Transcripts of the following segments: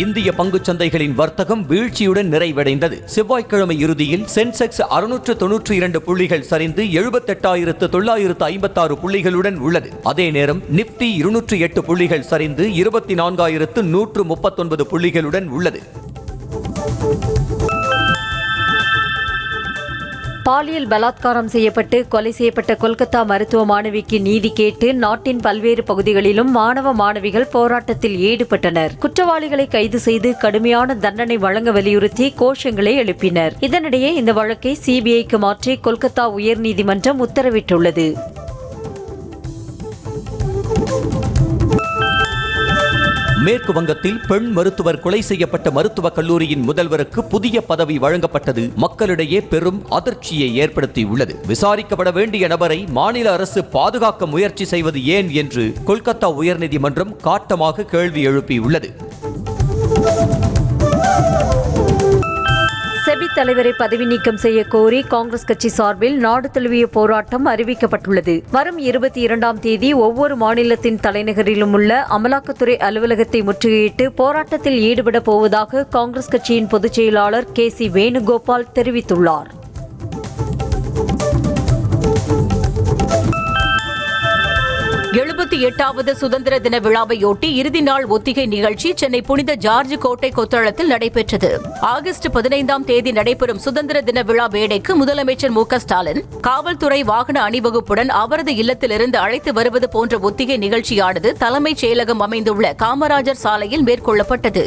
இந்திய பங்குச் சந்தைகளின் வர்த்தகம் வீழ்ச்சியுடன் நிறைவடைந்தது. செவ்வாய்க்கிழமை இறுதியில் சென்செக்ஸ் 692 புள்ளிகள் சரிந்து 78,956 புள்ளிகளுடன் உள்ளது. அதே நேரம் நிப்டி 208 புள்ளிகள் சரிந்து 24,139 புள்ளிகளுடன் உள்ளது. பாலியல் பலாத்காரம் செய்யப்பட்டு கொலை செய்யப்பட்ட கொல்கத்தா மருத்துவ மாணவிக்கு நீதி கேட்டு நாட்டின் பல்வேறு பகுதிகளிலும் மாணவ மாணவிகள் போராட்டத்தில் ஈடுபட்டனர். குற்றவாளிகளை கைது செய்து கடுமையான தண்டனை வழங்க வலியுறுத்தி கோஷங்களை எழுப்பினர். இதனிடையே இந்த வழக்கை சிபிஐக்கு மாற்றி கொல்கத்தா உயர்நீதிமன்றம் உத்தரவிட்டுள்ளது. மேற்கு வங்கத்தில் பெண் மருத்துவர் கொலை செய்யப்பட்ட மருத்துவக் கல்லூரியின் முதல்வருக்கு புதிய பதவி வழங்கப்பட்டது மக்களிடையே பெரும் அதிர்ச்சியை ஏற்படுத்தியுள்ளது. விசாரிக்கப்பட வேண்டிய நபரை மாநில அரசு பாதுகாக்க முயற்சி செய்வது ஏன் என்று கொல்கத்தா உயர்நீதிமன்றம் காட்டமாக கேள்வி எழுப்பியுள்ளது. செபி தலைவரை பதவி நீக்கம் செய்ய கோரி காங்கிரஸ் கட்சி சார்பில் நாடு தழுவிய போராட்டம் அறிவிக்கப்பட்டுள்ளது. வரும் 22ஆம் தேதி ஒவ்வொரு மாநிலத்தின் தலைநகரிலும் உள்ள அமலாக்கத்துறை அலுவலகத்தை முற்றுகையிட்டு போராட்டத்தில் ஈடுபட போவதாக காங்கிரஸ் கட்சியின் பொதுச் செயலாளர் KC வேணுகோபால் தெரிவித்துள்ளார். சுதந்திர தின விழாவையொட்டி இறுதி நாள் ஒத்திகை நிகழ்ச்சி சென்னை புனித ஜார்ஜ் கோட்டை கொத்தளத்தில் நடைபெற்றது. ஆகஸ்ட் 15ஆம் தேதி நடைபெறும் சுதந்திர தின விழா மேடைக்கு முதலமைச்சர் மு க ஸ்டாலின் காவல்துறை வாகன அணிவகுப்புடன் அவரது இல்லத்திலிருந்து அழைத்து வருவது போன்ற ஒத்திகை நிகழ்ச்சியானது தலைமைச் செயலகம் அமைந்துள்ள காமராஜர் சாலையில் மேற்கொள்ளப்பட்டது.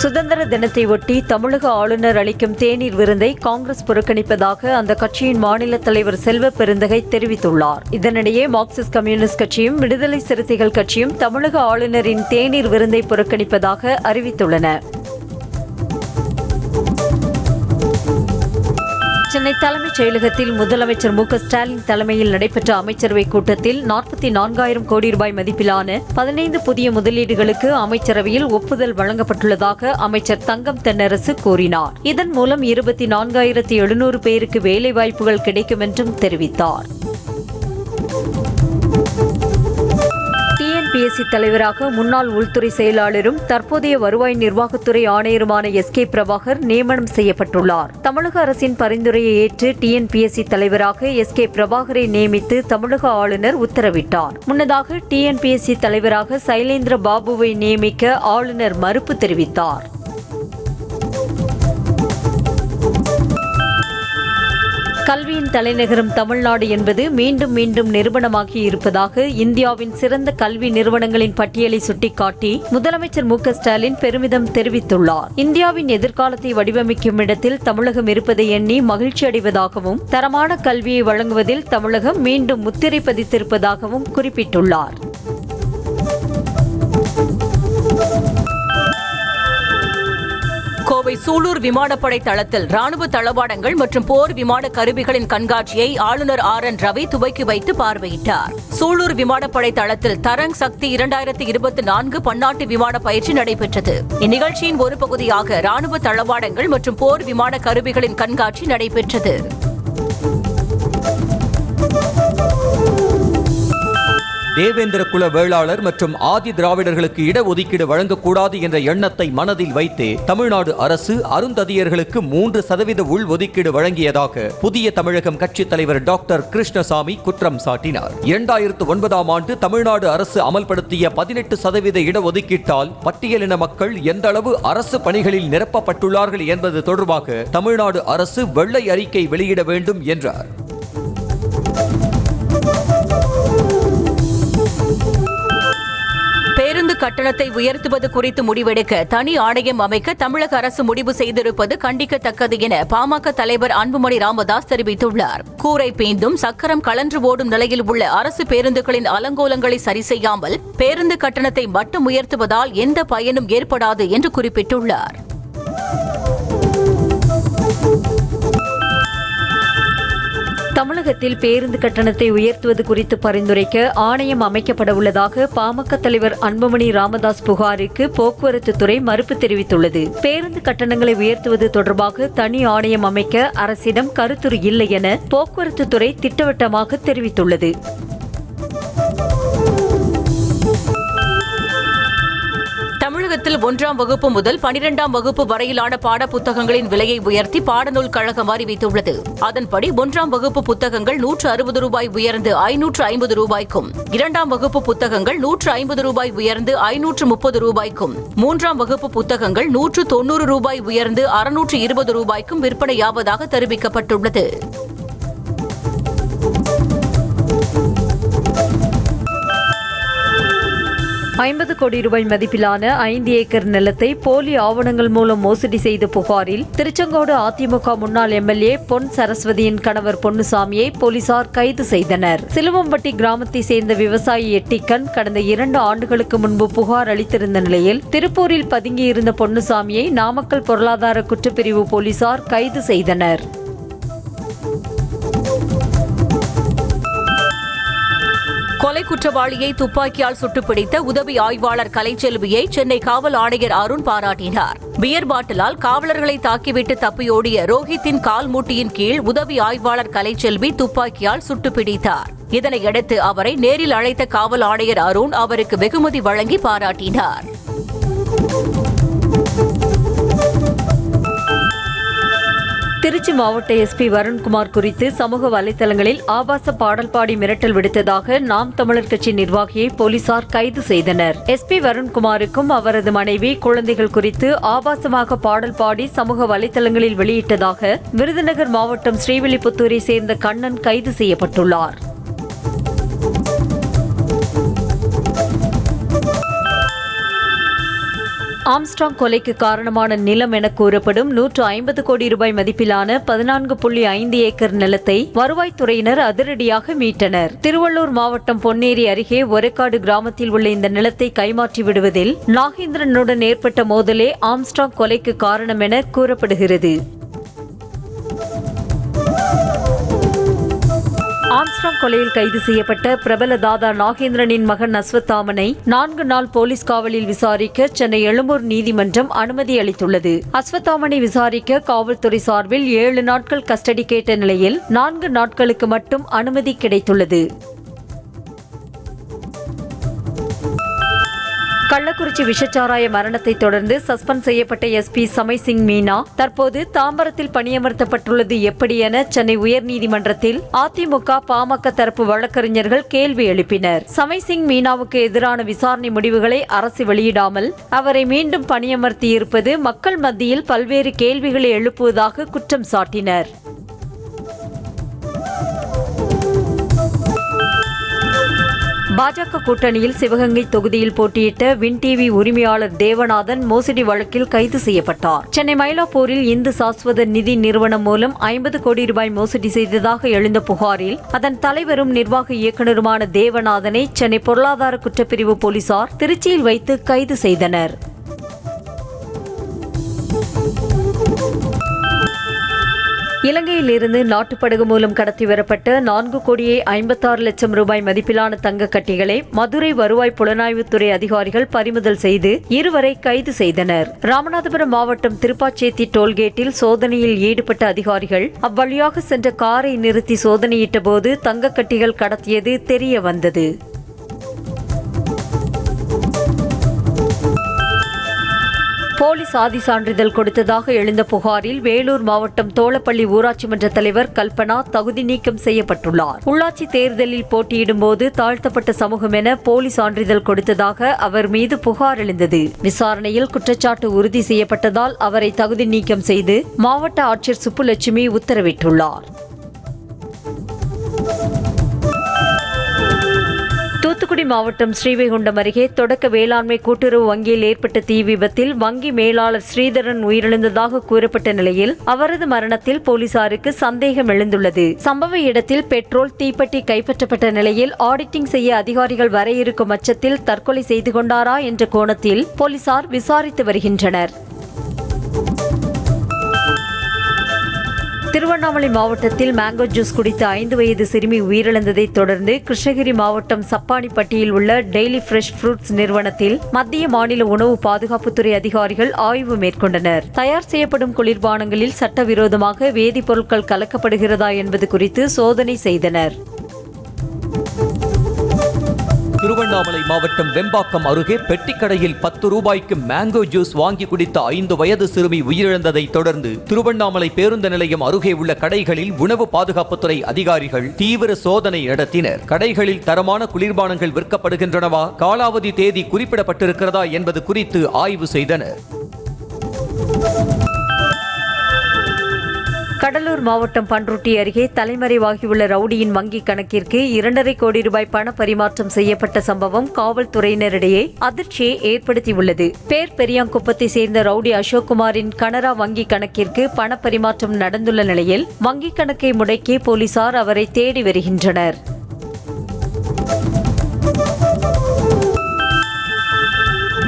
சுதந்திர தினத்தை ஒட்டி தமிழக ஆளுநர் அளிக்கும் தேநீர் விருந்தை காங்கிரஸ் புறக்கணிப்பதாக அந்த கட்சியின் மாநில தலைவர் செல்வ பெருந்தகை தெரிவித்துள்ளார். இதனிடையே மார்க்சிஸ்ட் கம்யூனிஸ்ட் கட்சியும் விடுதலை சிறுத்தைகள் கட்சியும் தமிழக ஆளுநரின் தேநீர் விருந்தை புறக்கணிப்பதாக அறிவித்துள்ளன. சென்னை தலைமைச் செயலகத்தில் முதலமைச்சர் மு க ஸ்டாலின் தலைமையில் நடைபெற்ற அமைச்சரவைக் கூட்டத்தில் 44,000 கோடி ரூபாய் மதிப்பிலான 15 புதிய முதலீடுகளுக்கு அமைச்சரவையில் ஒப்புதல் வழங்கப்பட்டுள்ளதாக அமைச்சர் தங்கம் தென்னரசு கூறினார். இதன் மூலம் 24,700 பேருக்கு வேலைவாய்ப்புகள் கிடைக்கும் என்றும் தெரிவித்தார். TNPSC தலைவராக முன்னாள் உள்துறை செயலாளரும் தற்போதைய வருவாய் நிர்வாகத்துறை ஆணையருமான SK பிரபாகர் நியமனம் செய்யப்பட்டுள்ளார். தமிழக அரசின் பரிந்துரையை ஏற்று TNPSC தலைவராக SK பிரபாகரை நியமித்து தமிழக ஆளுநர் உத்தரவிட்டார். முன்னதாக TNPSC தலைவராக சைலேந்திர பாபுவை நியமிக்க ஆளுநர் மறுப்பு தெரிவித்தார். கல்வியின் தலைநகரம் தமிழ்நாடு என்பது மீண்டும் மீண்டும் நிரூபணமாகி இருப்பதாக இந்தியாவின் சிறந்த கல்வி நிறுவனங்களின் பட்டியலை சுட்டிக்காட்டி முதலமைச்சர் மு க ஸ்டாலின் பெருமிதம் தெரிவித்துள்ளார். இந்தியாவின் எதிர்காலத்தை வடிவமைக்கும் இடத்தில் தமிழகம் இருப்பதை எண்ணி மகிழ்ச்சி அடைவதாகவும் தரமான கல்வியை வழங்குவதில் தமிழகம் மீண்டும் முத்திரை பதித்திருப்பதாகவும் குறிப்பிட்டுள்ளார். கோவை சூலூர் விமானப்படை தளத்தில் ராணுவ தளவாடங்கள் மற்றும் போர் விமான கருவிகளின் கண்காட்சியை ஆளுநர் RN ரவி துவக்கி வைத்து பார்வையிட்டார். சூலூர் விமானப்படை தளத்தில் தரங் சக்தி 2024 பன்னாட்டு விமான பயிற்சி நடைபெற்றது. இந்நிகழ்ச்சியின் ஒரு பகுதியாக ராணுவ தளவாடங்கள் மற்றும் போர் விமான கருவிகளின் கண்காட்சி நடைபெற்றது. தேவேந்திர குல வேளாளர் மற்றும் ஆதி திராவிடர்களுக்கு இடஒதுக்கீடு வழங்கக்கூடாது என்ற எண்ணத்தை மனதில் வைத்தே தமிழ்நாடு அரசு அருந்ததியர்களுக்கு 3% உள்ஒதுக்கீடு வழங்கியதாக புதிய தமிழகம் கட்சித் தலைவர் டாக்டர் கிருஷ்ணசாமி குற்றம் சாட்டினார். 2009ஆம் ஆண்டு தமிழ்நாடு அரசு அமல்படுத்திய 18% இடஒதுக்கீட்டால் பட்டியலின மக்கள் எந்த அளவு அரசு பணிகளில் நிரப்பப்பட்டுள்ளார்கள் என்பது தொடர்பாக தமிழ்நாடு அரசு வெள்ளை அறிக்கை வெளியிட வேண்டும் என்றார். பேருந்து கட்டணத்தை உயர்த்துவது குறித்து முடிவெடுக்க தனி ஆணையம் அமைக்க தமிழக அரசு முடிவு செய்திருப்பது கண்டிக்கத்தக்கது என பாமக தலைவர் அன்புமணி ராமதாஸ் தெரிவித்துள்ளார். கூரை பேந்தும் சக்கரம் கலன்று ஓடும் நிலையில் உள்ள அரசு பேருந்துகளின் அலங்கோலங்களை சரி செய்யாமல் பேருந்து கட்டணத்தை மட்டும் உயர்த்துவதால் எந்த பயனும் ஏற்படாது என்று குறிப்பிட்டுள்ளார். தமிழகத்தில் பேருந்து கட்டணத்தை உயர்த்துவது குறித்து பரிந்துரைக்க ஆணையம் அமைக்கப்பட உள்ளதாக பாமக தலைவர் அன்புமணி ராமதாஸ் புகாருக்கு போக்குவரத்து துறை மறுப்பு தெரிவித்துள்ளது. பேருந்து கட்டணங்களை உயர்த்துவது தொடர்பாக தனி ஆணையம் அமைக்க அரசிடம் கருத்துரு இல்லை என போக்குவரத்து துறை திட்டவட்டமாக தெரிவித்துள்ளது. தமிழகத்தில் 1ஆம் வகுப்பு முதல் 12ஆம் வகுப்பு வரையிலான பாடப்புத்தகங்களின் விலையை உயர்த்தி பாடநூல் கழகம் அறிவித்துள்ளது. அதன்படி 1ஆம் வகுப்பு புத்தகங்கள் 160 ரூபாய் உயர்ந்து 550 ரூபாய்க்கும், 2ஆம் வகுப்பு புத்தகங்கள் 150 ரூபாய் உயர்ந்து 530 ரூபாய்க்கும், 3ஆம் வகுப்பு புத்தகங்கள் 190 ரூபாய் உயர்ந்து 620 ரூபாய்க்கும் விற்பனையாவதாக தெரிவிக்கப்பட்டுள்ளது. ₹50 கோடி மதிப்பிலான 5 ஏக்கர் நிலத்தை போலி ஆவணங்கள் மூலம் மோசடி செய்த புகாரில் திருச்செங்கோடு அதிமுக முன்னாள் எம்எல்ஏ பொன் சரஸ்வதியின் கணவர் பொன்னுசாமியை போலீசார் கைது செய்தனர். சிலுவம்பட்டி கிராமத்தை சேர்ந்த விவசாயி எட்டிக்கன் கடந்த 2 ஆண்டுகளுக்கு முன்பு புகார் அளித்திருந்த நிலையில் திருப்பூரில் பதுங்கியிருந்த பொன்னுசாமியை நாமக்கல் பொருளாதார குற்றப்பிரிவு போலீசார் கைது செய்தனர். கொலை குற்றவாளியை துப்பாக்கியால் சுட்டுப்பிடித்த உதவி ஆய்வாளர் கலைச்செல்வியை சென்னை காவல் ஆணையர் அருண் பாராட்டினார். பியர் பாட்டிலால் காவலர்களை தாக்கிவிட்டு தப்பியோடிய ரோஹித்தின் கால் மூட்டியின் கீழ் உதவி ஆய்வாளர் கலைச்செல்வி துப்பாக்கியால் சுட்டுப்பிடித்தார். இதனையடுத்து அவரை நேரில் அழைத்த காவல் ஆணையர் அருண் அவருக்கு வெகுமதி வழங்கி பாராட்டினார். திருச்சி மாவட்ட எஸ்பி வருண்குமார் குறித்து சமூக வலைதளங்களில் ஆபாச பாடல் பாடி மிரட்டல் விடுத்ததாக நாம் தமிழர் கட்சி நிர்வாகியை போலீசார் கைது செய்தனர். எஸ்பி வருண்குமாருக்கும் அவரது மனைவி, குழந்தைகள் குறித்து ஆபாசமாக பாடல் பாடி சமூக வலைதளங்களில் வெளியிட்டதாக விருதுநகர் மாவட்டம் ஸ்ரீவில்லிபுத்தூரை சேர்ந்த கண்ணன் கைது செய்யப்பட்டுள்ளார். ஆம்ஸ்ட்ராங் கொலைக்கு காரணமான நிலம் என கூறப்படும் ₹150 கோடி மதிப்பிலான 14.5 ஏக்கர் நிலத்தை வருவாய்த்துறையினர் அதிரடியாக மீட்டனர். திருவள்ளூர் மாவட்டம் பொன்னேரி அருகே ஒரேக்காடு கிராமத்தில் உள்ள இந்த நிலத்தை கைமாற்றி விடுவதில் நாகேந்திரனுடன் ஏற்பட்ட மோதலே ஆம்ஸ்ட்ராங் கொலைக்கு காரணம் என கூறப்படுகிறது. ஆம்ஸ்ட்ராங் கொலையில் கைது செய்யப்பட்ட பிரபல தாதா நாகேந்திரனின் மகன் அஸ்வத்தாமனை 4 நாள் போலீஸ் காவலில் விசாரிக்க சென்னை எழும்பூர் நீதிமன்றம் அனுமதி அளித்துள்ளது. அஸ்வத்தாமனை விசாரிக்க காவல்துறை சார்பில் 7 நாட்கள் கஸ்டடி கேட்ட நிலையில் 4 நாட்களுக்கு மட்டும் அனுமதி கிடைத்துள்ளது. கள்ளக்குறிச்சி விஷச்சாராய மரணத்தை தொடர்ந்து சஸ்பெண்ட் செய்யப்பட்ட எஸ்பி சமைசிங் மீனா தற்போது தாம்பரத்தில் பணியமர்த்தப்பட்டுள்ளது எப்படி என சென்னை உயர்நீதிமன்றத்தில் அதிமுக, பாமக தரப்பு வழக்கறிஞர்கள் கேள்வி எழுப்பினர். சமைசிங் மீனாவுக்கு எதிரான விசாரணை முடிவுகளை அரசு வெளியிடாமல் அவரை மீண்டும் பணியமர்த்தியிருப்பது மக்கள் மத்தியில் பல்வேறு கேள்விகளை எழுப்புவதாக குற்றம் சாட்டினர். பாஜக கூட்டணியில் சிவகங்கை தொகுதியில் போட்டியிட்ட வின் டிவி உரிமையாளர் தேவநாதன் மோசடி வழக்கில் கைது செய்யப்பட்டார். சென்னை மயிலாப்பூரில் இந்து சாஸ்வத நிதி நிறுவனம் மூலம் ₹50 கோடி மோசடி செய்ததாக எழுந்த புகாரில் அதன் தலைவரும் நிர்வாக இயக்குநருமான தேவநாதனை சென்னை பொருளாதார குற்றப்பிரிவு போலீசார் திருச்சியில் வைத்து கைது செய்தனர். இலங்கையில் இருந்து நாட்டுப்படகு மூலம் கடத்தி வரப்பட்ட ₹4,56,00,000 மதிப்பிலான தங்க கட்டிகளை மதுரை வருவாய் புலனாய்வுத்துறை அதிகாரிகள் பறிமுதல் செய்து இருவரை கைது செய்தனர். ராமநாதபுரம் மாவட்டம் திருப்பாச்சேத்தி டோல்கேட்டில் சோதனையில் ஈடுபட்ட அதிகாரிகள் அவ்வழியாக சென்ற காரை நிறுத்தி சோதனையிட்ட போது தங்க கட்டிகள் கடத்தியது தெரிய வந்தது. போலி சாதி சான்றிதழ் கொடுத்ததாக எழுந்த புகாரில் வேலூர் மாவட்டம் தோளப்பள்ளி ஊராட்சி மன்ற தலைவர் கல்பனா தகுதி நீக்கம் செய்யப்பட்டுள்ளார். உள்ளாட்சி தேர்தலில் போட்டியிடும் போது தாழ்த்தப்பட்ட சமூகம் என போலி சான்றிதழ் கொடுத்ததாக அவர் மீது புகார் எழுந்தது. விசாரணையில் குற்றச்சாட்டு உறுதி செய்யப்பட்டதால் அவரை தகுதி நீக்கம் செய்து மாவட்ட ஆட்சியர் சுப்புலட்சுமி உத்தரவிட்டுள்ளார். தூத்துக்குடி மாவட்டம் ஸ்ரீவைகுண்டம் அருகே தொடக்க வேளாண்மை கூட்டுறவு வங்கியில் ஏற்பட்ட தீ விபத்தில் வங்கி மேலாளர் ஸ்ரீதரன் உயிரிழந்ததாக கூறப்பட்ட நிலையில் அவரது மரணத்தில் போலீசாருக்கு சந்தேகம் எழுந்துள்ளது. சம்பவ இடத்தில் பெட்ரோல், தீப்பெட்டி கைப்பற்றப்பட்ட நிலையில் ஆடிட்டிங் செய்ய அதிகாரிகள் வர இருக்கும் அச்சத்தில் தற்கொலை செய்து கொண்டாரா என்ற கோணத்தில் போலீசார் விசாரித்து வருகின்றனர். திருவண்ணாமலை மாவட்டத்தில் மேங்கோ ஜூஸ் குடித்த 5 வயது சிறுமி உயிரிழந்ததை தொடர்ந்து கிருஷ்ணகிரி மாவட்டம் சப்பானிப்பட்டியில் உள்ள டெய்லி ஃப்ரெஷ் ஃப்ரூட்ஸ் நிறுவனத்தில் மத்திய மாநில உணவு பாதுகாப்புத்துறை அதிகாரிகள் ஆய்வு மேற்கொண்டனர். தயார் செய்யப்படும் குளிர்பானங்களில் சட்டவிரோதமாக வேதிப்பொருட்கள் கலக்கப்படுகிறதா என்பது குறித்து சோதனை செய்தனர். திருவண்ணாமலை மாவட்டம் வெம்பாக்கம் அருகே பெட்டிக்கடையில் 10 ரூபாய்க்கு மேங்கோ ஜூஸ் வாங்கி குடித்த 5 வயது சிறுமி உயிரிழந்ததை தொடர்ந்து திருவண்ணாமலை பேருந்து நிலையம் அருகே உள்ள கடைகளில் உணவு பாதுகாப்புத்துறை அதிகாரிகள் தீவிர சோதனை நடத்தினர். கடைகளில் தரமான குளிர்பானங்கள் விற்கப்படுகின்றனவா, காலாவதி தேதி குறிப்பிடப்பட்டிருக்கிறதா என்பது குறித்து ஆய்வு செய்தனர். கடலூர் மாவட்டம் பண்ருட்டி அருகே தலைமறைவாகியுள்ள ரவுடியின் வங்கிக் கணக்கிற்கு 2.5 கோடி ரூபாய் பண பரிமாற்றம் செய்யப்பட்ட சம்பவம் காவல்துறையினரிடையே அதிர்ச்சியை ஏற்படுத்தியுள்ளது. பேர் பெரியாங்குப்பத்தை சேர்ந்த ரவுடி அசோக்குமாரின் கனரா வங்கிக் கணக்கிற்கு பண பரிமாற்றம் நடந்துள்ள நிலையில் வங்கிக் கணக்கை முடக்கி போலீசார் அவரை தேடி வருகின்றனர்.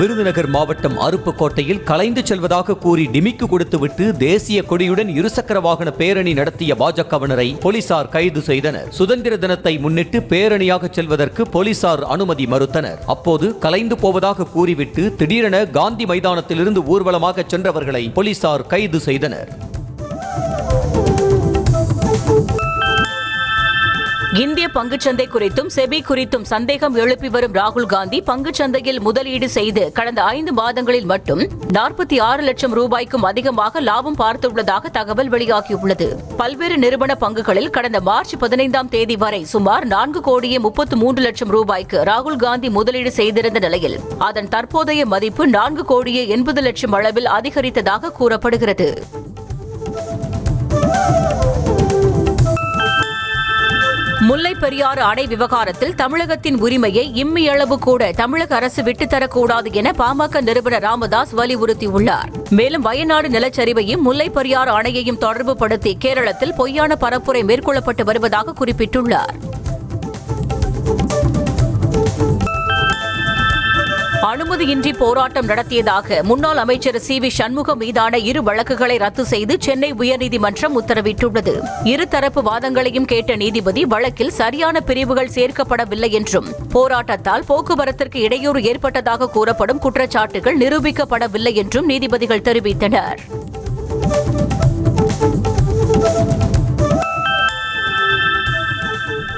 விருதுநகர் மாவட்டம் அருப்புக்கோட்டையில் கலைந்து செல்வதாக கூறி டிமிக்கு கொடுத்துவிட்டு தேசிய கொடியுடன் இருசக்கர வாகன பேரணி நடத்திய பாஜகவினரை போலீசார் கைது செய்தனர். சுதந்திர தினத்தை முன்னிட்டு பேரணியாக செல்வதற்கு போலீசார் அனுமதி மறுத்தனர். அப்போது கலைந்து போவதாக கூறிவிட்டு திடீரென காந்தி மைதானத்திலிருந்து ஊர்வலமாக சென்றவர்களை போலீசார் கைது செய்தனர். இந்திய பங்குச்சந்தை குறித்தும் செபி குறித்தும் சந்தேகம் எழுப்பி வரும் ராகுல் காந்தி பங்குச்சந்தையில் முதலீடு செய்து கடந்த 5 மாதங்களில் மட்டும் 46 லட்சம் ரூபாய்க்கும் அதிகமாக லாபம் பார்த்துள்ளதாக தகவல் வெளியாகியுள்ளது. பல்வேறு நிறுவன பங்குகளில் கடந்த மார்ச் 15ஆம் தேதி வரை சுமார் 4 கோடியே 33 லட்சம் ரூபாய்க்கு ராகுல் காந்தி முதலீடு செய்திருந்த நிலையில் அதன் தற்போதைய மதிப்பு 4 கோடியே 80 லட்சம் அளவில் அதிகரித்ததாக கூறப்படுகிறது. முல்லை பெரியாறு அணை விவகாரத்தில் தமிழகத்தின் உரிமையை இம்மியளவு கூட தமிழக அரசு விட்டுத்தரக்கூடாது என பாமக நிறுவனர் ராமதாஸ் வலியுறுத்தியுள்ளார். மேலும் வயநாடு நிலச்சரிவையும் முல்லை பெரியாறு அணையையும் தொடர்புபடுத்தி கேரளத்தில் பொய்யான பரப்புரை மேற்கொள்ளப்பட்டு வருவதாக குறிப்பிட்டுள்ளார். அனுமதியின்றி போராட்டம் நடத்தியதாக முன்னாள் அமைச்சர் சி.வி. சண்முகம் மீதான 2 வழக்குகளை ரத்து செய்து சென்னை உயர்நீதிமன்றம் உத்தரவிட்டுள்ளது. இருதரப்பு வாதங்களையும் கேட்ட நீதிபதி வழக்கில் சரியான பிரிவுகள் சேர்க்கப்படவில்லை என்றும் போராட்டத்தால் போக்குவரத்திற்கு இடையூறு ஏற்பட்டதாக கூறப்படும் குற்றச்சாட்டுகள் நிரூபிக்கப்படவில்லை என்றும் நீதிபதிகள் தெரிவித்தனர்.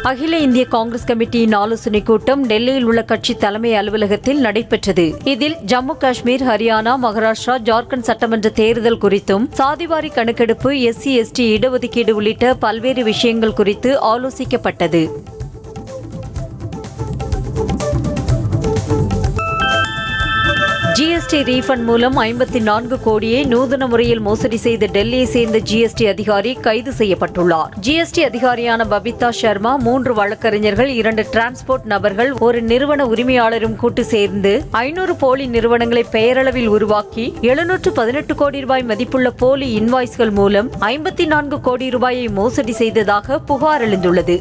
அகில இந்திய காங்கிரஸ் கமிட்டியின் ஆலோசனைக் கூட்டம் டெல்லியில் உள்ள கட்சி தலைமை அலுவலகத்தில் நடைபெற்றது. இதில் ஜம்மு காஷ்மீர், ஹரியானா, மகாராஷ்டிரா, ஜார்க்கண்ட் சட்டமன்ற தேர்தல் குறித்தும் சாதிவாரி கணக்கெடுப்பு, SC/ST இடஒதுக்கீடு உள்ளிட்ட பல்வேறு விஷயங்கள் குறித்து ஆலோசிக்கப்பட்டது. GST ரீஃபண்ட் மூலம் 54 கோடியை நூதன முறையில் மோசடி செய்த டெல்லியை சேர்ந்த GST அதிகாரி கைது செய்யப்பட்டுள்ளார். GST அதிகாரியான பபிதா சர்மா, 3 வழக்கறிஞர்கள், 2 டிரான்ஸ்போர்ட் நபர்கள், ஒரு நிறுவன உரிமையாளரும் கூட்டு சேர்ந்து 500 போலி நிறுவனங்களை பெயரளவில் உருவாக்கி 718 கோடி ரூபாய் மதிப்புள்ள போலி இன்வாய்ஸ்கள் மூலம் 54 கோடி ரூபாயை மோசடி செய்ததாக புகார் எழுந்துள்ளது.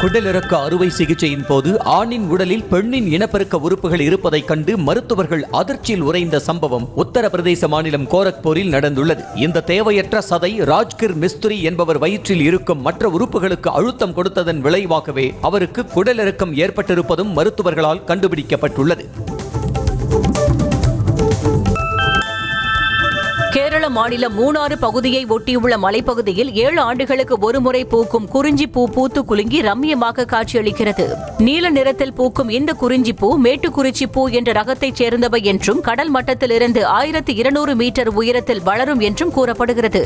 குடலிறக்க அறுவை சிகிச்சையின் போது ஆணின் உடலில் பெண்ணின் இனப்பெருக்க உறுப்புகள் இருப்பதைக் கண்டு மருத்துவர்கள் அதிர்ச்சியில் உறைந்த சம்பவம் உத்தரப்பிரதேச மாநிலம் கோரக்பூரில் நடந்துள்ளது. இந்த தேவையற்ற சதை ராஜ்கிர் மிஸ்துரி என்பவர் வயிற்றில் இருக்கும் மற்ற உறுப்புகளுக்கு அழுத்தம் கொடுத்ததன் விளைவாகவே அவருக்கு குடலிறக்கம் ஏற்பட்டிருப்பதும் மருத்துவர்களால் கண்டுபிடிக்கப்பட்டுள்ளது. கேரள மாநிலம் மூணாறு பகுதியை ஒட்டியுள்ள மலைப்பகுதியில் 7 ஆண்டுகளுக்கு ஒருமுறை பூக்கும் குறிஞ்சி பூ பூத்து குலுங்கி ரம்மியமாக காட்சியளிக்கிறது. நீல நிறத்தில் பூக்கும் இந்த குறிஞ்சி பூ மேட்டுக்குறிச்சி பூ என்ற ரகத்தைச் சேர்ந்தவை என்றும் கடல் மட்டத்திலிருந்து 1200 மீட்டர் உயரத்தில் வளரும் என்றும் கூறப்படுகிறது.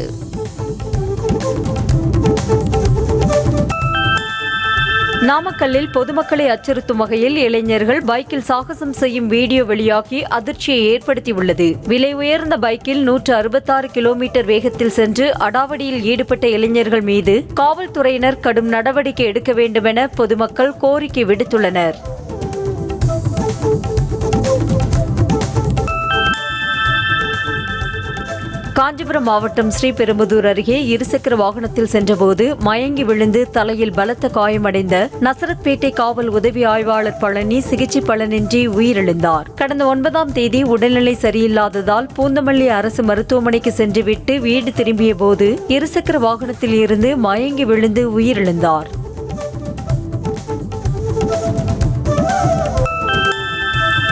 நாமக்கல்லில் பொதுமக்களை அச்சுறுத்தும் வகையில் இளைஞர்கள் பைக்கில் சாகசம் செய்யும் வீடியோ வெளியாகி அதிர்ச்சியை ஏற்படுத்தியுள்ளது. விலை உயர்ந்த பைக்கில் 166 கிலோமீட்டர் வேகத்தில் சென்று அடாவடியில் ஈடுபட்ட இளைஞர்கள் மீது காவல்துறையினர் கடும் நடவடிக்கை எடுக்க வேண்டும் என பொதுமக்கள் கோரிக்கை விடுத்துள்ளனர். காஞ்சிபுரம் மாவட்டம் ஸ்ரீபெரும்புதூர் அருகே இருசக்கர வாகனத்தில் சென்றபோது மயங்கி விழுந்து தலையில் பலத்த காயமடைந்த நசரத்பேட்டை காவல் உதவி ஆய்வாளர் பழனி சிகிச்சை பலனின்றி உயிரிழந்தார். கடந்த 9ஆம் தேதி உடல்நிலை சரியில்லாததால் பூந்தமல்லி அரசு மருத்துவமனைக்கு சென்றுவிட்டு வீடு திரும்பிய போது இருசக்கர வாகனத்தில் இருந்து மயங்கி விழுந்து உயிரிழந்தார்.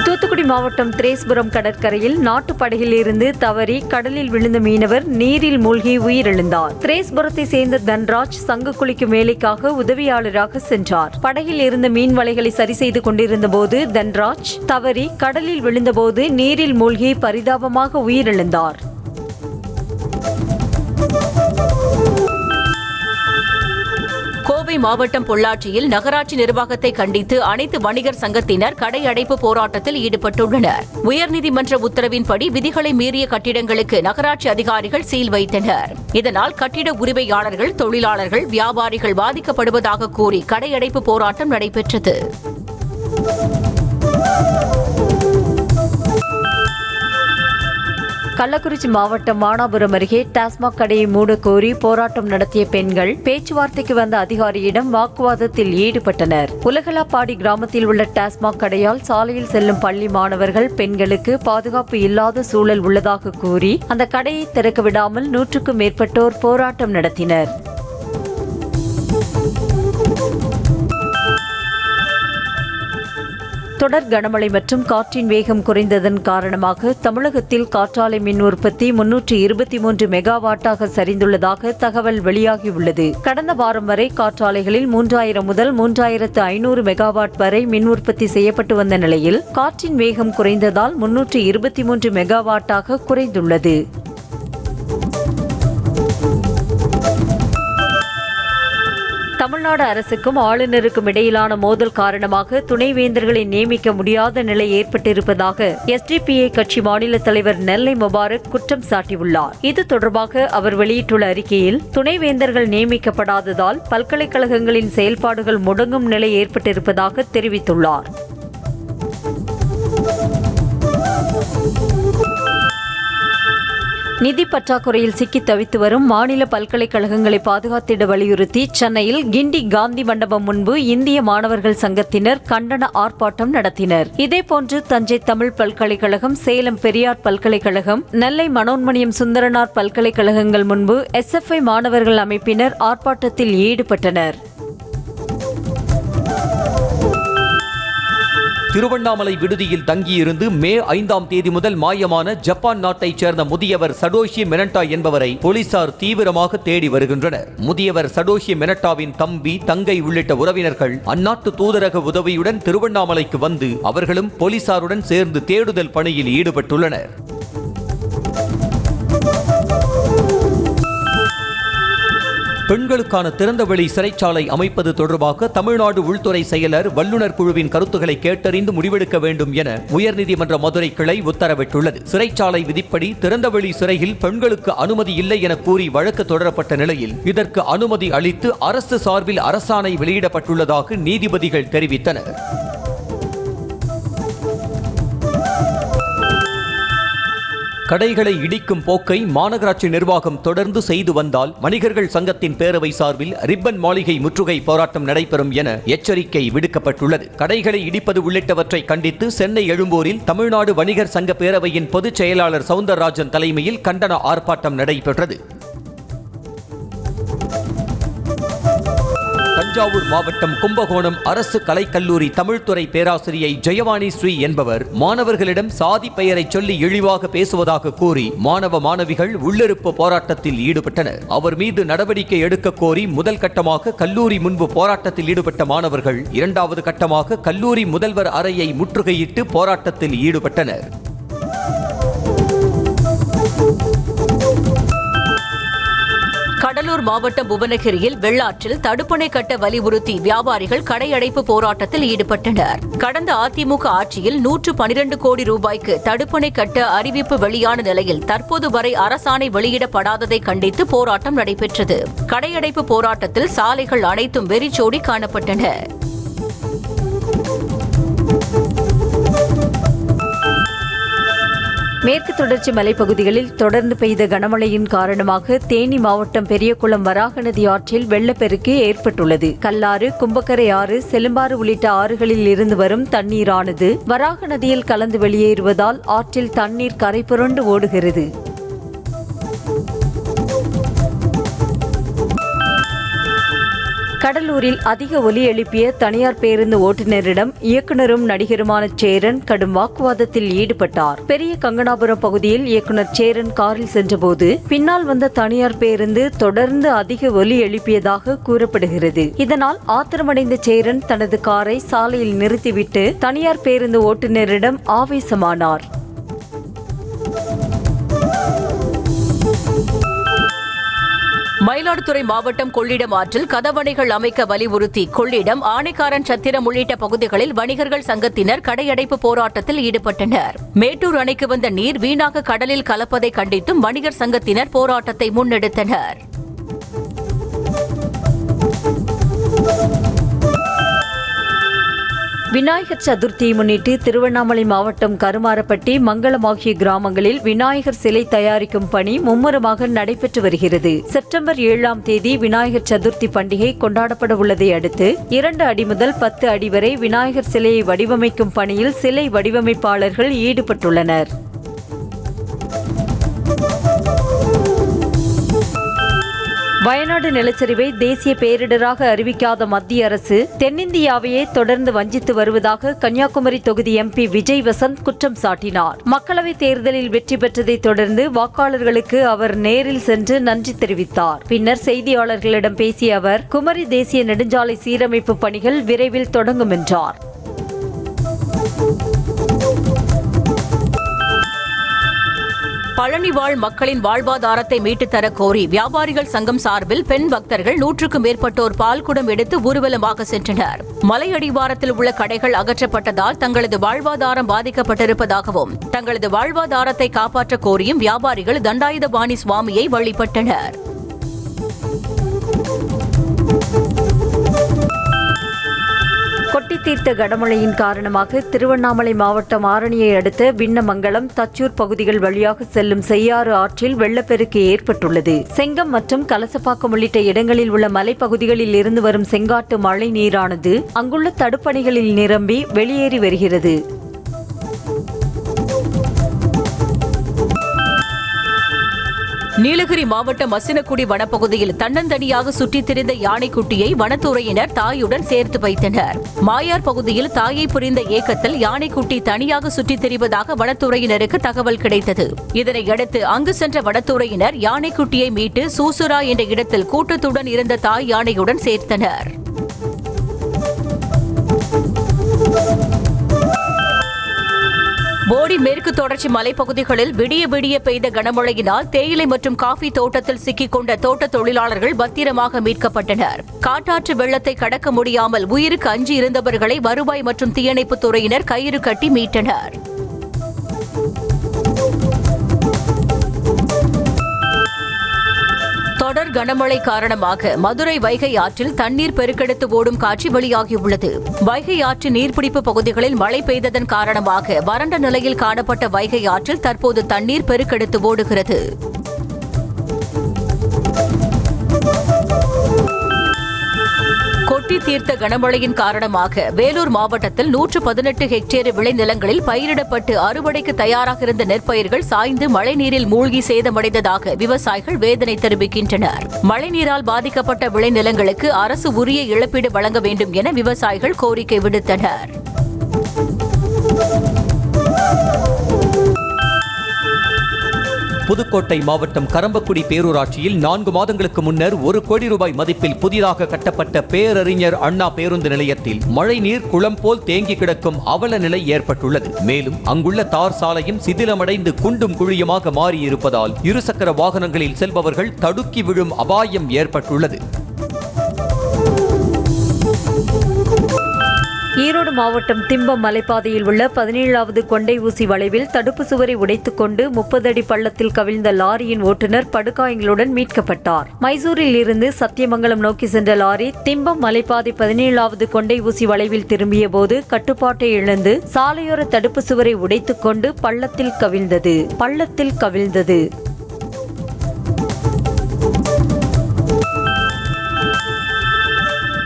தூத்துக்குடி மாவட்டம் திரேஸ்புரம் கடற்கரையில் நாட்டு படகில் இருந்து தவறி கடலில் விழுந்த மீனவர் நீரில் மூழ்கி உயிரிழந்தார். திரேஸ்புரத்தை சேர்ந்த தன்ராஜ் சங்கு குளிக்கும் வேலைக்காக உதவியாளராக சென்றார். படகில் இருந்த மீன் வலைகளை சரி செய்து கொண்டிருந்த போது தன்ராஜ் தவறி கடலில் விழுந்தபோது நீரில் மூழ்கி பரிதாபமாக உயிரிழந்தார். கோவை மாவட்டம் பொள்ளாச்சியில் நகராட்சி நிர்வாகத்தை கண்டித்து அனைத்து வணிகர் சங்கத்தினர் கடை அடைப்பு போராட்டத்தில் ஈடுபட்டுள்ளனர். உயர்நீதிமன்ற உத்தரவின்படி விதிகளை மீறிய கட்டிடங்களுக்கு நகராட்சி அதிகாரிகள் சீல் வைத்தனர். இதனால் கட்டிட உரிமையாளர்கள், தொழிலாளர்கள், வியாபாரிகள் பாதிக்கப்படுவதாக கூறி கடை அடைப்பு போராட்டம் நடைபெற்றது. கள்ளக்குறிச்சி மாவட்டம் மானாபுரம் அருகே டாஸ்மாக் கடையை மூடக்கோரி போராட்டம் நடத்திய பெண்கள் பேச்சுவார்த்தைக்கு வந்த அதிகாரியிடம் வாக்குவாதத்தில் ஈடுபட்டனர். உலகலாப்பாடி கிராமத்தில் உள்ள டாஸ்மாக் கடையால் சாலையில் செல்லும் பள்ளி மாணவர்கள், பெண்களுக்கு பாதுகாப்பு இல்லாத சூழல் உள்ளதாக கூறி அந்த கடையை திறக்க விடாமல் 100க்கும் மேற்பட்டோர் போராட்டம் நடத்தினர். தொடர் கனமழை மற்றும் காற்றின் வேகம் குறைந்ததன் காரணமாக தமிழகத்தில் காற்றாலை மின் உற்பத்தி 323 மெகாவாட்டாக சரிந்துள்ளதாக தகவல் வெளியாகியுள்ளது. கடந்த வாரம் வரை காற்றாலைகளில் 3000 முதல் 3500 மெகாவாட் வரை மின் உற்பத்தி செய்யப்பட்டு வந்த நிலையில் காற்றின் வேகம் குறைந்ததால் 323 மெகாவாட்டாக குறைந்துள்ளது. தமிழ்நாடு அரசுக்கும் ஆளுநருக்கும் இடையிலான மோதல் காரணமாக துணைவேந்தர்களை நியமிக்க முடியாத நிலை ஏற்பட்டிருப்பதாக SDPI கட்சி மாநில தலைவர் நெல்லை முபாரக் குற்றம் சாட்டியுள்ளார். இது தொடர்பாக அவர் வெளியிட்டுள்ள அறிக்கையில், துணைவேந்தர்கள் நியமிக்கப்படாததால் பல்கலைக்கழகங்களின் செயல்பாடுகள் முடங்கும் நிலை ஏற்பட்டிருப்பதாக தெரிவித்துள்ளார். நிதி பற்றாக்குறையில் சிக்கி தவித்து வரும் மாநில பல்கலைக்கழகங்களை பாதுகாத்திட வலியுறுத்தி சென்னையில் கிண்டி காந்தி மண்டபம் முன்பு இந்திய மாணவர்கள் சங்கத்தினர் கண்டன ஆர்ப்பாட்டம் நடத்தினர். இதேபோன்று தஞ்சை தமிழ் பல்கலைக்கழகம், சேலம் பெரியார் பல்கலைக்கழகம், நெல்லை மனோன்மணியம் சுந்தரனார் பல்கலைக்கழகங்கள் முன்பு SFI மாணவர்கள் அமைப்பினர் ஆர்ப்பாட்டத்தில் ஈடுபட்டனர். திருவண்ணாமலை விடுதியில் தங்கியிருந்து மே 5ஆம் தேதி முதல் மாயமான ஜப்பான் நாட்டைச் சேர்ந்த முதியவர் சடோஷி மெனட்டா என்பவரை போலீசார் தீவிரமாக தேடி வருகின்றனர். முதியவர் சடோஷி மெனட்டாவின் தம்பி, தங்கை உள்ளிட்ட உறவினர்கள் அந்நாட்டு தூதரக உதவியுடன் திருவண்ணாமலைக்கு வந்து அவர்களும் போலீசாருடன் சேர்ந்து தேடுதல் பணியில் ஈடுபட்டுள்ளனர். பெண்களுக்கான திறந்தவெளி சிறைச்சாலை அமைப்பது தொடர்பாக தமிழ்நாடு உள்துறை செயலர் வல்லுநர் குழுவின் கருத்துக்களை கேட்டறிந்து முடிவெடுக்க வேண்டும் என உயர்நீதிமன்ற மதுரை கிளை உத்தரவிட்டுள்ளது. சிறைச்சாலை விதிப்படி திறந்தவெளி சிறையில் பெண்களுக்கு அனுமதி இல்லை என கூறி வழக்கு தொடரப்பட்ட நிலையில் இதற்கு அனுமதி அளித்து அரசு சார்பில் அரசாணை வெளியிடப்பட்டுள்ளதாக நீதிபதிகள் தெரிவித்தனர். கடைகளை இடிக்கும் போக்கை மாநகராட்சி நிர்வாகம் தொடர்ந்து செய்து வந்தால் வணிகர்கள் சங்கத்தின் பேரவை சார்பில் ரிப்பன் மாளிகை முற்றுகை போராட்டம் நடைபெறும் என எச்சரிக்கை விடுக்கப்பட்டுள்ளது. கடைகளை இடிப்பது உள்ளிட்டவற்றை கண்டித்து சென்னை எழும்பூரில் தமிழ்நாடு வணிகர் சங்க பேரவையின் பொதுச் செயலாளர் சவுந்தரராஜன் தலைமையில் கண்டன ஆர்ப்பாட்டம் நடைபெற்றது. தஞ்சாவூர் மாவட்டம் கும்பகோணம் அரசு கலைக்கல்லூரி தமிழ்துறை பேராசிரியை ஜெயவாணி ஸ்ரீ என்பவர் மாணவர்களிடம் சாதி பெயரை சொல்லி இழிவாக பேசுவதாக கூறி மாணவ மாணவிகள் உள்ளிருப்பு போராட்டத்தில் ஈடுபட்டனர். அவர் மீது நடவடிக்கை எடுக்க கோரி முதல் கட்டமாக கல்லூரி முன்பு போராட்டத்தில் ஈடுபட்ட மாணவர்கள் 2வது கட்டமாக கல்லூரி முதல்வர் அறையை முற்றுகையிட்டு போராட்டத்தில் ஈடுபட்டனர். கடலூர் மாவட்டம் புவனகிரியில் வெள்ளாற்றில் தடுப்பணை கட்ட வலியுறுத்தி வியாபாரிகள் கடையடைப்பு போராட்டத்தில் ஈடுபட்டனர். கடந்த அதிமுக ஆட்சியில் 112 கோடி ரூபாய்க்கு தடுப்பணை கட்ட அறிவிப்பு வெளியான நிலையில் தற்போது வரை அரசாணை வெளியிடப்படாததை கண்டித்து போராட்டம் நடைபெற்றது. கடையடைப்பு போராட்டத்தில் சாலைகள் அனைத்தும் வெறிச்சோடி காணப்பட்டன. மேற்கு தொடர்ச்சி மலைப்பகுதிகளில் தொடர்ந்து பெய்த கனமழையின் காரணமாக தேனி மாவட்டம் பெரியகுளம் வராக நதி ஆற்றில் வெள்ளப்பெருக்கு ஏற்பட்டுள்ளது. கல்லாறு, கும்பக்கரை ஆறு, செலும்பாறு உள்ளிட்ட ஆறுகளில் இருந்து வரும் தண்ணீரானது வராக நதியில் கலந்து வெளியேறுவதால் ஆற்றில் தண்ணீர் கரை புரண்டு ஓடுகிறது. கடலூரில் அதிக ஒலி எழுப்பிய தனியார் பேருந்து ஓட்டுநரிடம் இயக்குநரும் நடிகருமான சேரன் கடும் வாக்குவாதத்தில் ஈடுபட்டார். பெரிய கங்கனாபுரம் பகுதியில் இயக்குநர் சேரன் காரில் சென்றபோது பின்னால் வந்த தனியார் பேருந்து தொடர்ந்து அதிக ஒலி எழுப்பியதாக கூறப்படுகிறது. இதனால் ஆத்திரமடைந்த சேரன் தனது காரை சாலையில் நிறுத்திவிட்டு தனியார் பேருந்து ஓட்டுநரிடம் ஆவேசமானார். மயிலாடுதுறை மாவட்டம் கொள்ளிடம் ஆற்றில் கதவணைகள் அமைக்க வலியுறுத்தி கொள்ளிடம், ஆனைக்காரன் சத்திரம் உள்ளிட்ட பகுதிகளில் வணிகர்கள் சங்கத்தினர் கடையடைப்பு போராட்டத்தில் ஈடுபட்டனர். மேட்டூர் அணைக்கு வந்த நீர் வீணாக கடலில் கலப்பதை கண்டித்தும் வணிகர் சங்கத்தினர் போராட்டத்தை முன்னெடுத்தனர். விநாயகர் சதுர்த்தியை முன்னிட்டு திருவண்ணாமலை மாவட்டம் கருமாரப்பட்டி, மங்களம் ஆகிய கிராமங்களில் விநாயகர் சிலை தயாரிக்கும் பணி மும்முரமாக நடைபெற்று வருகிறது. செப்டம்பர் 7ஆம் தேதி விநாயகர் சதுர்த்தி பண்டிகை கொண்டாடப்பட உள்ளதை அடுத்து 2 அடி முதல் 10 அடி வரை விநாயகர் சிலையை வடிவமைக்கும் பணியில் சிலை வடிவமைப்பாளர்கள் ஈடுபட்டுள்ளனர். வயநாடு நிலச்சரிவை தேசிய பேரிடராக அறிவிக்காத மத்திய அரசு தென்னிந்தியாவையே தொடர்ந்து வஞ்சித்து வருவதாக கன்னியாகுமரி தொகுதி MP விஜய் வசந்த் குற்றம் சாட்டினார். மக்களவைத் தேர்தலில் வெற்றி பெற்றதை தொடர்ந்து வாக்காளர்களுக்கு அவர் நேரில் சென்று நன்றி தெரிவித்தார். பின்னர் செய்தியாளர்களிடம் பேசிய அவர், குமரி தேசிய நெடுஞ்சாலை சீரமைப்பு பணிகள் விரைவில் தொடங்கும் என்றார். பழனி வாழ் மக்களின் வாழ்வாதாரத்தை மீட்டுத் தர கோரி வியாபாரிகள் சங்கம் சார்பில் பெண் பக்தர்கள் 100க்கும் மேற்பட்டோர் பால்குடம் எடுத்து ஊர்வலமாக சென்றனர். மலை அடிவாரத்தில் உள்ள கடைகள் அகற்றப்பட்டதால் தங்களது வாழ்வாதாரம் பாதிக்கப்பட்டிருப்பதாகவும் தங்களது வாழ்வாதாரத்தை காப்பாற்ற கோரியும் வியாபாரிகள் தண்டாயுதபாணி சுவாமியை வழிபட்டனர். கொட்டி தீர்த்த கனமழையின் காரணமாக திருவண்ணாமலை மாவட்டம் ஆரணியை அடுத்த விண்ணமங்கலம், தச்சூர் பகுதிகள் வழியாக செல்லும் செய்யாறு ஆற்றில் வெள்ளப்பெருக்கு ஏற்பட்டுள்ளது. செங்கம் மற்றும் கலசப்பாக்கம் உள்ளிட்ட இடங்களில் உள்ள மலைப்பகுதிகளில் இருந்து வரும் செங்காட்டு மழை நீரானது அங்குள்ள தடுப்பணைகளில் நிரம்பி வெளியேறி வருகிறது. நீலகிரி மாவட்டம் மசினக்குடி வனப்பகுதியில் தன்னந்தனியாக சுற்றித் திரிந்த யானைக்குட்டியை வனத்துறையினர் தாயுடன் சேர்த்து வைத்தனர். மாயார் பகுதியில் தாயை புரிந்த ஏக்கத்தில் யானைக்குட்டி தனியாக சுற்றித் திரிவதாக வனத்துறையினருக்கு தகவல் கிடைத்தது. இதனையடுத்து அங்கு சென்ற வனத்துறையினர் யானைக்குட்டியை மீட்டு சூசுரா என்ற இடத்தில் கூட்டத்துடன் இருந்த தாய் யானையுடன் சேர்த்தனர். போடி மேற்கு தொடர்ச்சி மலைப்பகுதிகளில் விடிய விடிய பெய்த கனமழையினால் தேயிலை மற்றும் காஃபி தோட்டத்தில் சிக்கிக் கொண்ட தோட்ட தொழிலாளர்கள் பத்திரமாக மீட்கப்பட்டனர். காட்டாற்று வெள்ளத்தை கடக்க முடியாமல் உயிருக்கு அஞ்சி இருந்தவர்களை வருவாய் மற்றும் தீயணைப்புத் துறையினர் கயிறு கட்டி மீட்டனர். தொடர் கனமழை காரணமாக மதுரை வைகை ஆற்றில் தண்ணீர் பெருக்கெடுத்து ஓடும் காட்சி வெளியாகியுள்ளது. வைகை ஆற்று நீர்பிடிப்பு பகுதிகளில் மழை பெய்ததன் காரணமாக வறண்ட நிலையில் காணப்பட்ட வைகை ஆற்றில் தற்போது தண்ணீர் பெருக்கெடுத்து ஓடுகிறது. கொட்டி தீர்த்த கனமழையின் காரணமாக வேலூர் மாவட்டத்தில் 118 ஹெக்டேர் விளைநிலங்களில் பயிரிடப்பட்டு அறுவடைக்கு தயாராக இருந்த நெற்பயிர்கள் சாய்ந்து மழைநீரில் மூழ்கி சேதமடைந்ததாக விவசாயிகள் வேதனை தெரிவிக்கின்றனர். மழைநீரால் பாதிக்கப்பட்ட விளைநிலங்களுக்கு அரசு உரிய இழப்பீடு வழங்க வேண்டும் என விவசாயிகள் கோரிக்கை விடுத்தனர். புதுக்கோட்டை மாவட்டம் கரம்பக்குடி பேரூராட்சியில் 4 மாதங்களுக்கு முன்னர் 1 கோடி ரூபாய் மதிப்பில் புதிதாக கட்டப்பட்ட பேரறிஞர் அண்ணா பேருந்து நிலையத்தில் மழைநீர் குளம் போல் தேங்கி கிடக்கும் அவல நிலை ஏற்பட்டுள்ளது. மேலும் அங்குள்ள தார் சாலையும் சிதிலமடைந்து குண்டும் குழியுமாக மாறியிருப்பதால் இருசக்கர வாகனங்களில் செல்பவர்கள் தடுக்கி விழும் அபாயம் ஏற்பட்டுள்ளது. ஈரோடு மாவட்டம் திம்பம் மலைப்பாதையில் உள்ள 17வது கொண்டை ஊசி வளைவில் தடுப்பு சுவரை உடைத்துக் கொண்டு 30 அடி பள்ளத்தில் கவிழ்ந்த லாரியின் ஓட்டுநர் படுகாயங்களுடன் மீட்கப்பட்டார். மைசூரில் இருந்து சத்தியமங்கலம் நோக்கி சென்ற லாரி திம்பம் மலைப்பாதை 17வது கொண்டை ஊசி வளைவில் திரும்பிய போது கட்டுப்பாட்டை இழந்து சாலையோர தடுப்பு சுவரை உடைத்துக் கொண்டு பள்ளத்தில் கவிழ்ந்தது.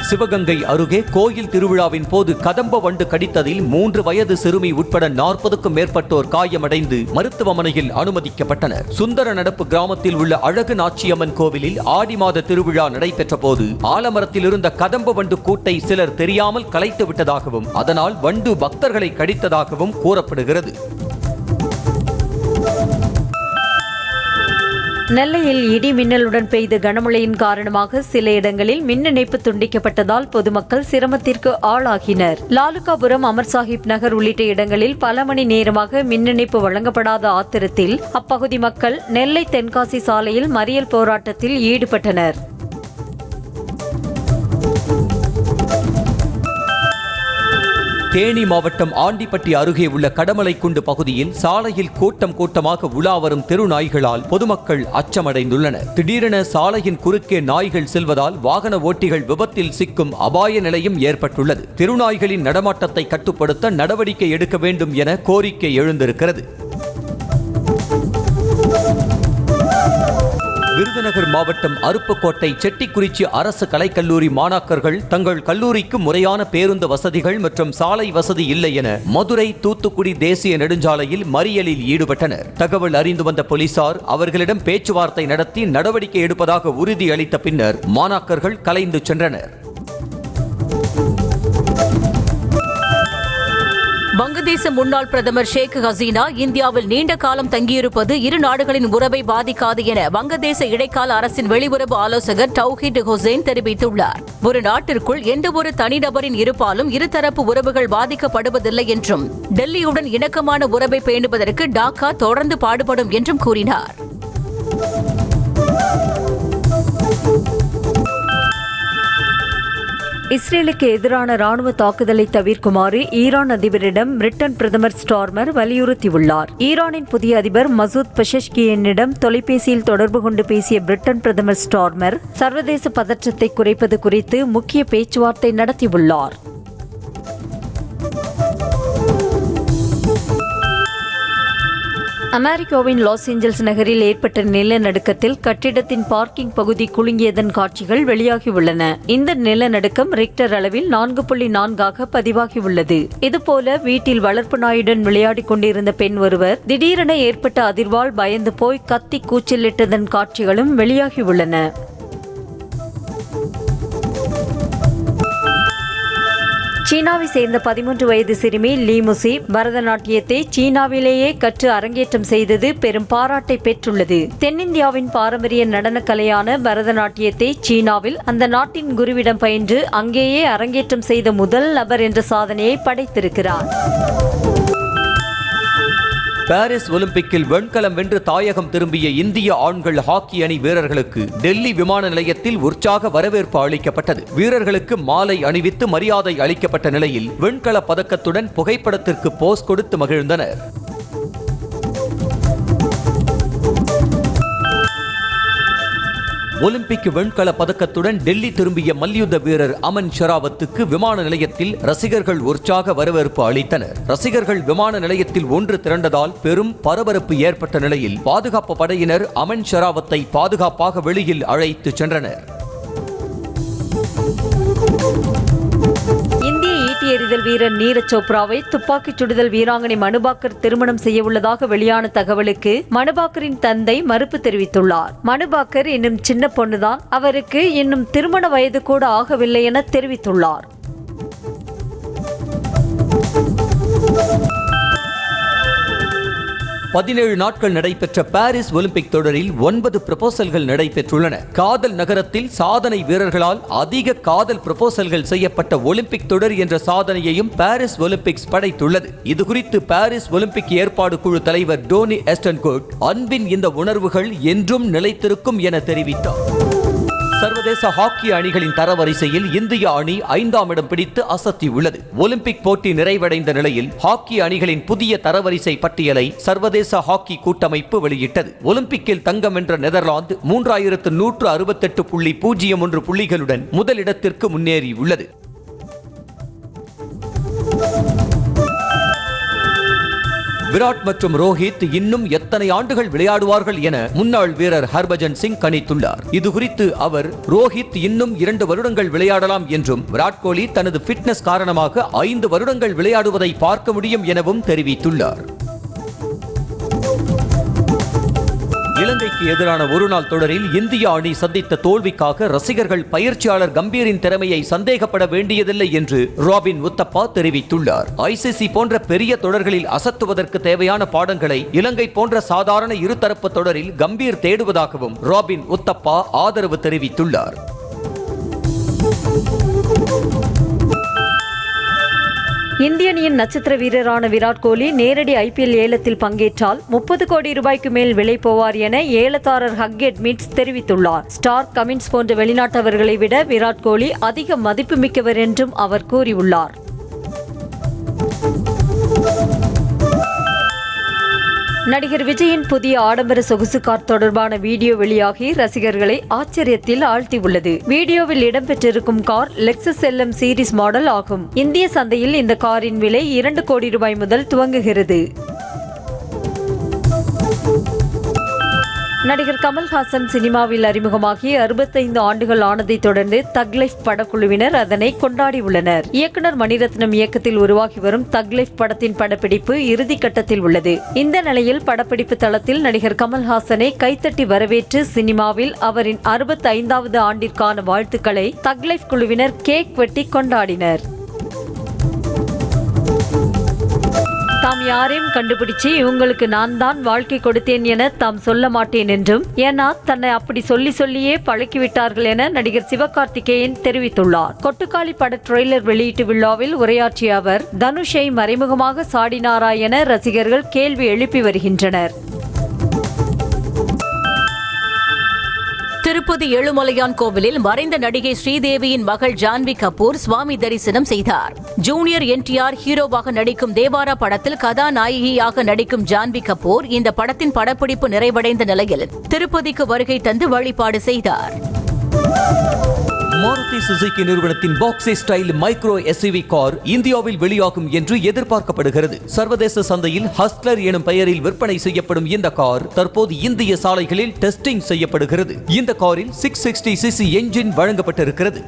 சிவகங்கை அருகே கோயில் திருவிழாவின் போது கதம்ப வண்டு கடித்ததில் 3 வயது சிறுமி உட்பட 40க்கும் மேற்பட்டோர் காயமடைந்து மருத்துவமனையில் அனுமதிக்கப்பட்டனர். சுந்தர நடப்பு கிராமத்தில் உள்ள அழகு நாச்சியம்மன் கோவிலில் ஆடி மாத திருவிழா நடைபெற்ற போது ஆலமரத்தில் இருந்த கதம்ப வண்டு கூட்டை சிலர் தெரியாமல் கலைத்து விட்டதாகவும் அதனால் வண்டு பக்தர்களை கடித்ததாகவும் கூறப்படுகிறது. நெல்லையில் இடி மின்னலுடன் பெய்த கனமழையின் காரணமாக சில இடங்களில் மின் இணைப்பு துண்டிக்கப்பட்டதால் பொதுமக்கள் சிரமத்திற்கு ஆளாகினர். லாலுகாபுரம், அமர் சாஹிப் நகர் உள்ளிட்ட இடங்களில் பல மணி நேரமாக மின் இணைப்பு வழங்கப்படாத ஆத்திரத்தில் அப்பகுதி மக்கள் நெல்லை தென்காசி சாலையில் மறியல் போராட்டத்தில் ஈடுபட்டனர். தேனி மாவட்டம் ஆண்டிப்பட்டி அருகே உள்ள கடமலைக்குண்டு பகுதியில் சாலையில் கூட்டமாக உலா வரும் தெரு நாய்களால் பொதுமக்கள் அச்சமடைந்துள்ளனர். திடீரென சாலையின் குறுக்கே நாய்கள் செல்வதால் வாகன ஓட்டிகள் விபத்தில் சிக்கும் அபாய நிலையும் ஏற்பட்டுள்ளது. தெருநாய்களின் நடமாட்டத்தை கட்டுப்படுத்த நடவடிக்கை எடுக்க வேண்டும் என கோரிக்கை எழுந்திருக்கிறது. விருதுநகர் மாவட்டம் அருப்புக்கோட்டை செட்டிக்குறிச்சி அரசு கலைக்கல்லூரி மாணாக்கர்கள் தங்கள் கல்லூரிக்கு முறையான பேருந்து வசதிகள் மற்றும் சாலை வசதி இல்லை என மதுரை தூத்துக்குடி தேசிய நெடுஞ்சாலையில் மறியலில் ஈடுபட்டனர். தகவல் அறிந்து வந்த போலீசார் அவர்களிடம் பேச்சுவார்த்தை நடத்தி நடவடிக்கை எடுப்பதாக உறுதி அளித்த பின்னர் மாணாக்கர்கள் கலைந்து சென்றனர். வங்கதேச முன்னாள் பிரதமர் ஷேக் ஹசீனா இந்தியாவில் நீண்ட காலம் தங்கியிருப்பது இரு நாடுகளின் உறவை பாதிக்காது என வங்கதேச இடைக்கால அரசின் வெளியுறவு ஆலோசகர் தௌஹீத் ஹுசைன் தெரிவித்துள்ளார். ஒரு நாட்டிற்குள் எந்த ஒரு தனிநபரின் இருப்பாலும் இருதரப்பு உறவுகள் பாதிக்கப்படுவதில்லை என்றும் டெல்லியுடன் இணக்கமான உறவை பேணுவதற்கு டாக்கா தொடர்ந்து பாடுபடும் என்றும் கூறினார். இஸ்ரேலுக்கு எதிரான ராணுவ தாக்குதலை தவிர்க்குமாறு ஈரான் அதிபரிடம் பிரிட்டன் பிரதமர் ஸ்டார்மர் வலியுறுத்தியுள்ளார். ஈரானின் புதிய அதிபர் மசூத் பெஷஷ்கியனிடம் தொலைபேசியில் தொடர்பு கொண்டு பேசிய பிரிட்டன் பிரதமர் ஸ்டார்மர் சர்வதேச பதற்றத்தை குறைப்பது குறித்து முக்கிய பேச்சுவார்த்தை நடத்தியுள்ளார். அமெரிக்காவின் லாஸ் ஏஞ்சல்ஸ் நகரில் ஏற்பட்ட நிலநடுக்கத்தில் கட்டிடத்தின் பார்க்கிங் பகுதி குலுங்கியதன் காட்சிகள் வெளியாகியுள்ளன. இந்த நிலநடுக்கம் ரிக்டர் அளவில் 4.4 பதிவாகியுள்ளது. இதுபோல வீட்டில் வளர்ப்பு நாயுடன் விளையாடிக் கொண்டிருந்த பெண் ஒருவர் திடீரென ஏற்பட்ட அதிர்வால் பயந்து போய் கத்தி கூச்சலிட்டதன் காட்சிகளும் வெளியாகியுள்ளன. சீனாவை சேர்ந்த 13 வயது சிறுமி லீ முசி பரதநாட்டியத்தை சீனாவிலேயே கற்று அரங்கேற்றம் செய்தது பெரும் பாராட்டை பெற்றுள்ளது. தென்னிந்தியாவின் பாரம்பரிய நடனக் கலையான பரதநாட்டியத்தை சீனாவில் அந்த நாட்டின் குருவிடம் பயின்று அங்கேயே அரங்கேற்றம் செய்த முதல் நபர் என்ற சாதனையை படைத்திருக்கிறார். பாரிஸ் ஒலிம்பிக்கில் வெண்கலம் வென்று தாயகம் திரும்பிய இந்திய ஆண்கள் ஹாக்கி அணி வீரர்களுக்கு டெல்லி விமான நிலையத்தில் உற்சாக வரவேற்பு அளிக்கப்பட்டது. வீரர்களுக்கு மாலை அணிவித்து மரியாதை அளிக்கப்பட்ட நிலையில் வெண்கல பதக்கத்துடன் புகைப்படத்திற்கு போஸ் கொடுத்து மகிழ்ந்தனர். ஒலிம்பிக் வெண்கல பதக்கத்துடன் டெல்லி திரும்பிய மல்யுத்த வீரர் அமன் ஷெராவத்துக்கு விமான நிலையத்தில் ரசிகர்கள் உற்சாக வரவேற்பு அளித்தனர். ரசிகர்கள் விமான நிலையத்தில் ஒன்று திரண்டதால் பெரும் பரபரப்பு ஏற்பட்ட நிலையில் பாதுகாப்பு படையினர் அமன் ஷெராவத்தை பாதுகாப்பாக வெளியில் அழைத்து சென்றனர். எறிதல் வீரர் நீரஜ் சோப்ராவை துப்பாக்கிச் சுடுதல் வீராங்கனை மனுபாக்கர் திருமணம் செய்ய உள்ளதாக வெளியான தகவலுக்கு மனுபாக்கரின் தந்தை மறுப்பு தெரிவித்துள்ளார். மனுபாக்கர் இன்னும் சின்ன பொண்ணுதான், அவருக்கு இன்னும் திருமண வயது கூட ஆகவில்லை என தெரிவித்துள்ளார். நாட்கள் நடைபெற்ற பாரிஸ் ஒலிம்பிக் தொடரில் 9 ப்ரொபோசல்கள் நடைபெற்றுள்ளன. காதல் நகரத்தில் சாதனை வீரர்களால் அதிக காதல் ப்ரொபோசல்கள் செய்யப்பட்ட ஒலிம்பிக் தொடர் என்ற சாதனையையும் பாரிஸ் ஒலிம்பிக்ஸ் படைத்துள்ளது. இதுகுறித்து பாரிஸ் ஒலிம்பிக் ஏற்பாடு குழு தலைவர் டோனி எஸ்டன்கோட் அன்பின் இந்த உணர்வுகள் என்றும் நிலைத்திருக்கும் என தெரிவித்தார். சர்வதேச ஹாக்கி அணிகளின் தரவரிசையில் இந்திய அணி 5ஆம் இடம் பிடித்து அசத்தியுள்ளது. ஒலிம்பிக் போட்டி நிறைவடைந்த நிலையில் ஹாக்கி அணிகளின் புதிய தரவரிசை பட்டியலை சர்வதேச ஹாக்கி கூட்டமைப்பு வெளியிட்டது. ஒலிம்பிக்கில் தங்கம் வென்ற நெதர்லாந்து 3168.01 புள்ளிகளுடன் முதலிடத்திற்கு முன்னேறியுள்ளது. விராட் மற்றும் ரோஹித் இன்னும் எத்தனை ஆண்டுகள் விளையாடுவார்கள் என முன்னாள் வீரர் ஹர்பஜன் சிங் கணித்துள்ளார். இதுகுறித்து அவர் ரோஹித் இன்னும் 2 வருடங்கள் விளையாடலாம் என்றும் விராட் கோலி தனது ஃபிட்னஸ் காரணமாக 5 வருடங்கள் விளையாடுவதை பார்க்க முடியும் எனவும் தெரிவித்துள்ளார். இலங்கைக்கு எதிரான ஒருநாள் தொடரில் இந்திய அணி சந்தித்த தோல்விக்காக ரசிகர்கள் பயிற்சியாளர் கம்பீரின் திறமையை சந்தேகப்பட வேண்டியதில்லை என்று ராபின் உத்தப்பா தெரிவித்துள்ளார். ஐசிசி போன்ற பெரிய தொடர்களில் அசத்துவதற்கு தேவையான பாடங்களை இலங்கை போன்ற சாதாரண இருதரப்பு தொடரில் கம்பீர் தேடுவதாகவும் ராபின் உத்தப்பா ஆதரவு தெரிவித்துள்ளார். இந்திய அணியின் நட்சத்திர வீரரான விராட் கோலி நேரடி IPL ஏலத்தில் பங்கேற்றால் 30 கோடி ரூபாய்க்கு மேல் விலை போவார் என ஏலதாரர் ஹக்கெட் மிட்ஸ் தெரிவித்துள்ளார். ஸ்டார் கமின்ஸ் போன்ற வெளிநாட்டவர்களை விட விராட் கோலி அதிக மதிப்புமிக்கவர் என்றும் அவர் கூறியுள்ளார். நடிகர் விஜயின் புதிய ஆடம்பர சொகுசு கார் தொடர்பான வீடியோ வெளியாகி ரசிகர்களை ஆச்சரியத்தில் ஆழ்த்தியுள்ளது. வீடியோவில் இடம்பெற்றிருக்கும் car Lexus LM series model ஆகும். இந்திய சந்தையில் இந்த காரின் விலை 2 கோடி ரூபாய் முதல் துவங்குகிறது. நடிகர் கமல்ஹாசன் சினிமாவில் அறிமுகமாகி 65 ஆண்டுகள் ஆனதை தொடர்ந்து தக் லைஃப் படக்குழுவினர் அதனை கொண்டாடியுள்ளனர். இயக்குனர் மணிரத்னம் இயக்கத்தில் உருவாகி வரும் தக் லைஃப் படத்தின் படப்பிடிப்பு இறுதி கட்டத்தில் உள்ளது. இந்த நிலையில் படப்பிடிப்பு தளத்தில் நடிகர் கமல்ஹாசனை கைத்தட்டி வரவேற்று சினிமாவில் அவரின் 65வது ஆண்டிற்கான வாழ்த்துக்களை தக் லைஃப் குழுவினர் கேக் வெட்டி கொண்டாடினர். தாம் யாரையும் கண்டுபிடிச்சு இவங்களுக்கு நான் தான் வாழ்க்கை கொடுத்தேன் என தாம் சொல்ல மாட்டேன் என்றும், ஏன்னா தன்னை அப்படி சொல்லியே பழக்கிவிட்டார்கள் என நடிகர் சிவகார்த்திகேயன் தெரிவித்துள்ளார். கொட்டுக்காளி பட ட்ரெய்லர் வெளியீட்டு விழாவில் உரையாற்றிய அவர் தனுஷை மறைமுகமாக சாடினாரா என ரசிகர்கள் கேள்வி எழுப்பி வருகின்றனர். திருப்பதி ஏழுமலையான் கோவிலில் மறைந்த நடிகை ஸ்ரீதேவியின் மகள் ஜான்வி கபூர் சுவாமி தரிசனம் செய்தார். ஜூனியர் NTR ஹீரோவாக நடிக்கும் தேவாரா படத்தில் கதாநாயகியாக நடிக்கும் ஜான்வி கபூர் இந்த படத்தின் படப்பிடிப்பு நிறைவடைந்த நிலையில் திருப்பதிக்கு வருகை தந்து வழிபாடு செய்தார். மாருதி சுசுகி நிறுவனத்தின் பாக்ஸே ஸ்டைல் மைக்ரோ SUV கார் இந்தியாவில் வெளியாகும் என்று எதிர்பார்க்கப்படுகிறது. சர்வதேச சந்தையில் ஹஸ்லர் எனும் பெயரில் விற்பனை செய்யப்படும் இந்த கார் தற்போது இந்திய சாலைகளில் டெஸ்டிங் செய்யப்படுகிறது. இந்த காரில் 660cc என்ஜின் வழங்கப்பட்டிருக்கிறது.